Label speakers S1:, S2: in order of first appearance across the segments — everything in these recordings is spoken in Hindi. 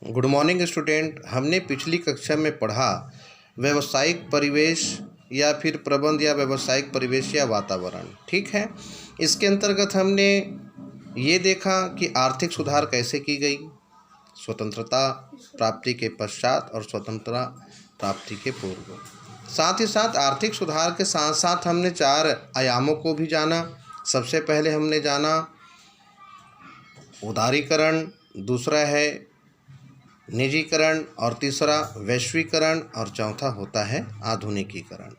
S1: Good morning student. हमने पिछली कक्षा में पढ़ा व्यावसायिक परिवेश या फिर प्रबंध या व्यावसायिक परिवेश या वातावरण। ठीक है, इसके अंतर्गत हमने ये देखा कि आर्थिक सुधार कैसे की गई स्वतंत्रता प्राप्ति के पश्चात और स्वतंत्रता प्राप्ति के पूर्व। साथ ही साथ आर्थिक सुधार के साथ साथ हमने 4 आयामों को भी जाना। सबसे पहले हमने जाना उदारीकरण, दूसरा है निजीकरण, और तीसरा वैश्वीकरण, और चौथा होता है आधुनिकीकरण।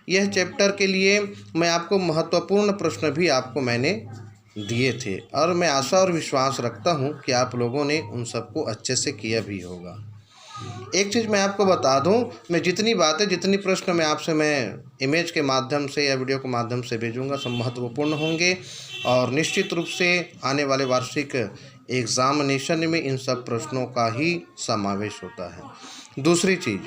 S1: यह चैप्टर के लिए मैं आपको महत्वपूर्ण प्रश्न भी आपको मैंने दिए थे और मैं आशा और विश्वास रखता हूं कि आप लोगों ने उन सबको अच्छे से किया भी होगा। एक चीज़ मैं आपको बता दूं, मैं जितनी प्रश्न मैं आपसे इमेज के माध्यम से या वीडियो के माध्यम से भेजूंगा सब महत्वपूर्ण होंगे और निश्चित रूप से आने वाले वार्षिक एग्जामिनेशन में इन सब प्रश्नों का ही समावेश होता है। दूसरी चीज़,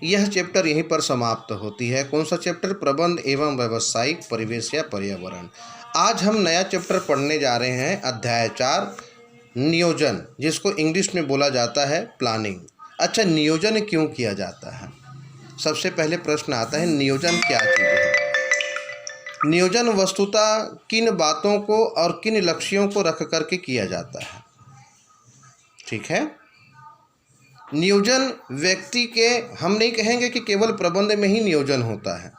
S1: यह चैप्टर यहीं पर समाप्त होती है। कौन सा चैप्टर? प्रबंध एवं व्यावसायिक परिवेश या पर्यावरण। आज हम नया चैप्टर पढ़ने जा रहे हैं, अध्याय 4 नियोजन, जिसको इंग्लिश में बोला जाता है प्लानिंग। अच्छा, नियोजन क्यों किया जाता है? सबसे पहले प्रश्न आता है, नियोजन क्या चीज़ है? नियोजन वस्तुतः किन बातों को और किन लक्ष्यों को रख करके किया जाता है? ठीक है, नियोजन व्यक्ति के, हम नहीं कहेंगे कि केवल प्रबंध में ही नियोजन होता है,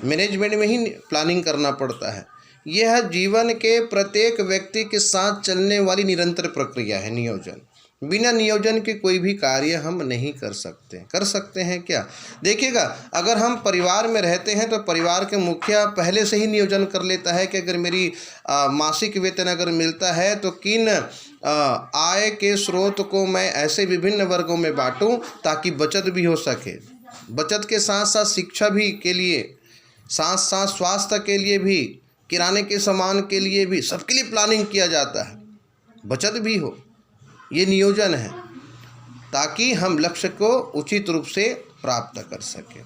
S1: मैनेजमेंट में ही प्लानिंग करना पड़ता है। यह जीवन के प्रत्येक व्यक्ति के साथ चलने वाली निरंतर प्रक्रिया है नियोजन। बिना नियोजन के कोई भी कार्य हम नहीं कर सकते हैं क्या? देखिएगा, अगर हम परिवार में रहते हैं तो परिवार के मुखिया पहले से ही नियोजन कर लेता है कि अगर मेरी मासिक वेतन अगर मिलता है तो किन आय के स्रोत को मैं ऐसे विभिन्न वर्गों में बांटूं ताकि बचत भी हो सके। बचत के साथ साथ शिक्षा भी के लिए, साथ साथ स्वास्थ्य के लिए भी, किराने के सामान के लिए भी, सबके लिए प्लानिंग किया जाता है, बचत भी हो। ये नियोजन है ताकि हम लक्ष्य को उचित रूप से प्राप्त कर सकें।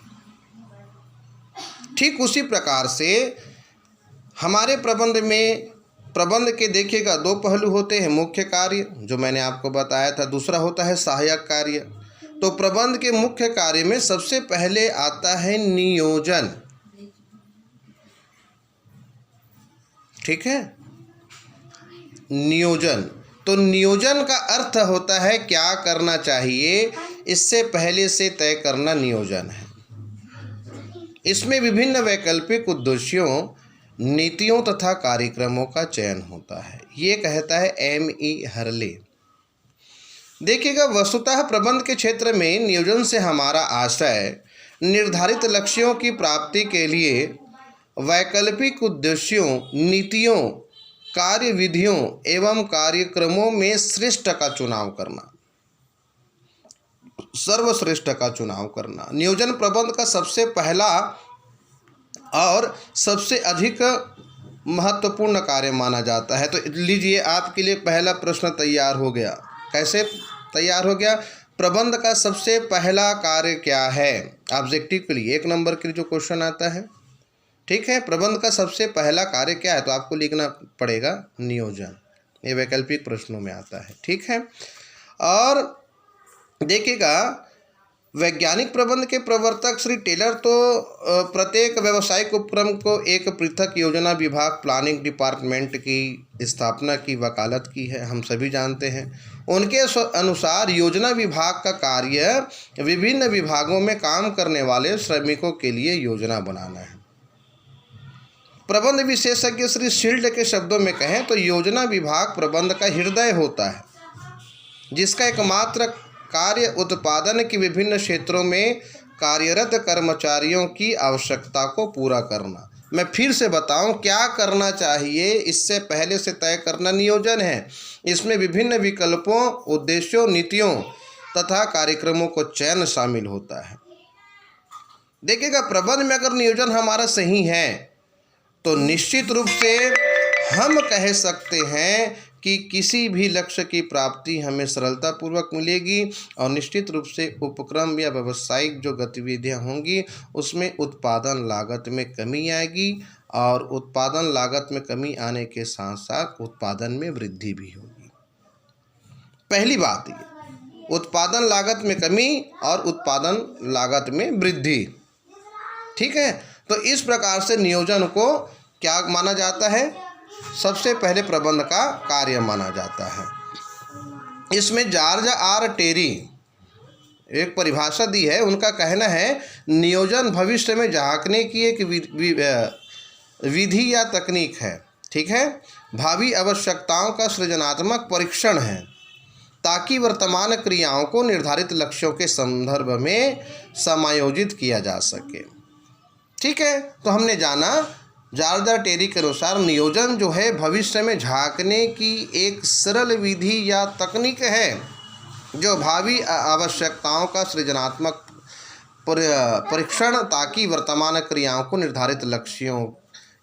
S1: ठीक उसी प्रकार से हमारे प्रबंध के देखिएगा 2 पहलू होते हैं, मुख्य कार्य जो मैंने आपको बताया था, दूसरा होता है सहायक कार्य। तो प्रबंध के मुख्य कार्य में सबसे पहले आता है नियोजन। ठीक है, नियोजन। तो नियोजन का अर्थ होता है क्या करना चाहिए, इससे पहले से तय करना नियोजन है। इसमें विभिन्न वैकल्पिक उद्देश्यों, नीतियों तथा कार्यक्रमों का चयन होता है। ये कहता है M.E. हर्ले। देखिएगा, वस्तुतः प्रबंध के क्षेत्र में नियोजन से हमारा आशय निर्धारित लक्ष्यों की प्राप्ति के लिए वैकल्पिक उद्देश्यों, नीतियों, कार्य विधियों एवं कार्यक्रमों में श्रेष्ठ का चुनाव करना, सर्वश्रेष्ठ का चुनाव करना नियोजन प्रबंध का सबसे पहला और सबसे अधिक महत्वपूर्ण कार्य माना जाता है। तो लीजिए, आपके लिए पहला प्रश्न तैयार हो गया। कैसे तैयार हो गया? प्रबंध का सबसे पहला कार्य क्या है? ऑब्जेक्टिव के लिए 1 नंबर के लिए जो क्वेश्चन आता है, ठीक है, प्रबंध का सबसे पहला कार्य क्या है? तो आपको लिखना पड़ेगा नियोजन। ये वैकल्पिक प्रश्नों में आता है। ठीक है, और देखिएगा, वैज्ञानिक प्रबंध के प्रवर्तक श्री टेलर तो प्रत्येक व्यावसायिक उपक्रम को एक पृथक योजना विभाग, प्लानिंग डिपार्टमेंट की स्थापना की वकालत की है, हम सभी जानते हैं। उनके अनुसार योजना विभाग का कार्य विभिन्न विभागों में काम करने वाले श्रमिकों के लिए योजना बनाना है। प्रबंध विशेषज्ञ श्री शील्ड के शब्दों में कहें तो योजना विभाग प्रबंध का हृदय होता है, जिसका एकमात्र कार्य उत्पादन के विभिन्न क्षेत्रों में कार्यरत कर्मचारियों की आवश्यकता को पूरा करना। मैं फिर से बताऊं, क्या करना चाहिए इससे पहले से तय करना नियोजन है। इसमें विभिन्न विकल्पों, उद्देश्यों, नीतियों तथा कार्यक्रमों को चयन शामिल होता है। देखिएगा, प्रबंध में अगर नियोजन हमारा सही है तो निश्चित रूप से हम कह सकते हैं कि किसी भी लक्ष्य की प्राप्ति हमें सरलतापूर्वक मिलेगी और निश्चित रूप से उपक्रम या व्यावसायिक जो गतिविधियां होंगी उसमें उत्पादन लागत में कमी आएगी और उत्पादन लागत में कमी आने के साथ साथ उत्पादन में वृद्धि भी होगी। पहली बात ये उत्पादन लागत में कमी और उत्पादन लागत में वृद्धि। ठीक है, तो इस प्रकार से नियोजन को क्या माना जाता है? सबसे पहले प्रबंध का कार्य माना जाता है। इसमें जॉर्ज आर टेरी एक परिभाषा दी है। उनका कहना है नियोजन भविष्य में झांकने की एक विधि या तकनीक है। ठीक है, भावी आवश्यकताओं का सृजनात्मक परीक्षण है ताकि वर्तमान क्रियाओं को निर्धारित लक्ष्यों के संदर्भ में समायोजित किया जा सके। ठीक है, तो हमने जाना जॉर्ज आर टेरी के अनुसार नियोजन जो है भविष्य में झांकने की एक सरल विधि या तकनीक है जो भावी आवश्यकताओं का सृजनात्मक परीक्षण ताकि वर्तमान क्रियाओं को निर्धारित लक्ष्यों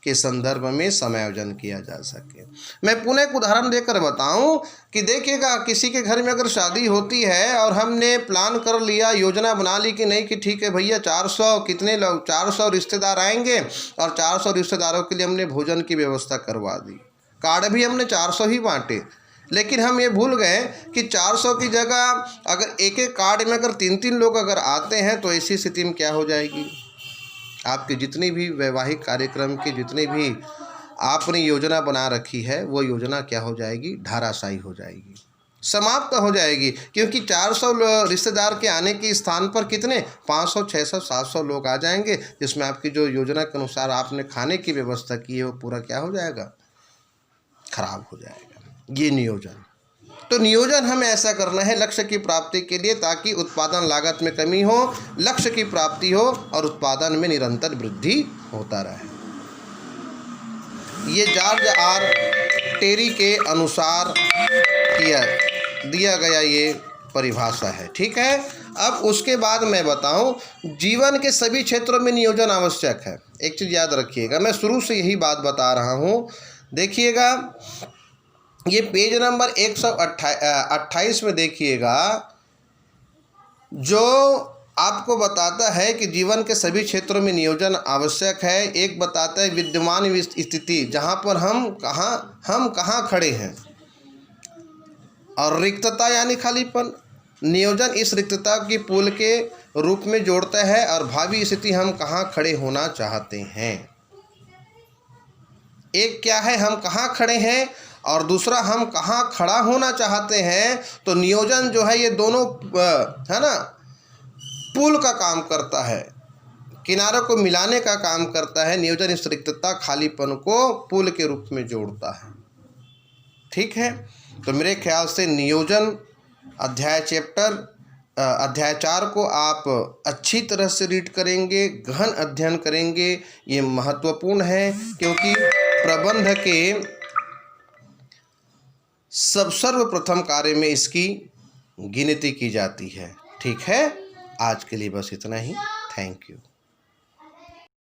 S1: के संदर्भ में समायोजन किया जा सके। मैं पुनः एक उदाहरण देकर बताऊं कि देखिएगा, किसी के घर में अगर शादी होती है और हमने प्लान कर लिया, योजना बना ली कि नहीं कि ठीक है भैया 400 कितने लोग 400 रिश्तेदार आएंगे और 400 रिश्तेदारों के लिए हमने भोजन की व्यवस्था करवा दी, कार्ड भी हमने 400 ही बांटे। लेकिन हम ये भूल गए कि 400 की जगह अगर एक एक कार्ड में अगर 3-3 लोग अगर आते हैं तो ऐसी स्थिति में क्या हो जाएगी? आपके जितनी भी वैवाहिक कार्यक्रम की जितनी भी आपने योजना बना रखी है वो योजना क्या हो जाएगी? धराशायी हो जाएगी, समाप्त हो जाएगी। क्योंकि 400 रिश्तेदार के आने के स्थान पर कितने 500, 600, 700 लोग आ जाएंगे, जिसमें आपकी जो योजना के अनुसार आपने खाने की व्यवस्था की है वो पूरा क्या हो जाएगा? खराब हो जाएगा। ये नियोजन। तो नियोजन हमें ऐसा करना है लक्ष्य की प्राप्ति के लिए ताकि उत्पादन लागत में कमी हो, लक्ष्य की प्राप्ति हो और उत्पादन में निरंतर वृद्धि होता रहे। ये जॉर्ज आर टेरी के अनुसार दिया गया ये परिभाषा है। ठीक है, अब उसके बाद मैं बताऊं, जीवन के सभी क्षेत्रों में नियोजन आवश्यक है। एक चीज़ याद रखिएगा, मैं शुरू से यही बात बता रहा हूं। देखिएगा, ये पेज नंबर 128 में देखिएगा, जो आपको बताता है कि जीवन के सभी क्षेत्रों में नियोजन आवश्यक है। एक बताता है विद्यमान स्थिति, जहाँ पर हम कहाँ खड़े हैं, और रिक्तता यानी खालीपन। नियोजन इस रिक्तता की पुल के रूप में जोड़ता है और भावी स्थिति हम कहाँ खड़े होना चाहते हैं। एक क्या है हम कहाँ खड़े हैं और दूसरा हम कहाँ खड़ा होना चाहते हैं। तो नियोजन जो है ये दोनों है ना, पुल का काम करता है, किनारों को मिलाने का काम करता है। नियोजन इस रिक्तता खालीपन को पुल के रूप में जोड़ता है। ठीक है, तो मेरे ख्याल से नियोजन अध्याय 4 को आप अच्छी तरह से रीड करेंगे, गहन अध्ययन करेंगे। ये महत्वपूर्ण है क्योंकि प्रबंध के सर्वप्रथम कार्य में इसकी गिनती की जाती है। ठीक है, आज के लिए बस इतना ही। Thank you.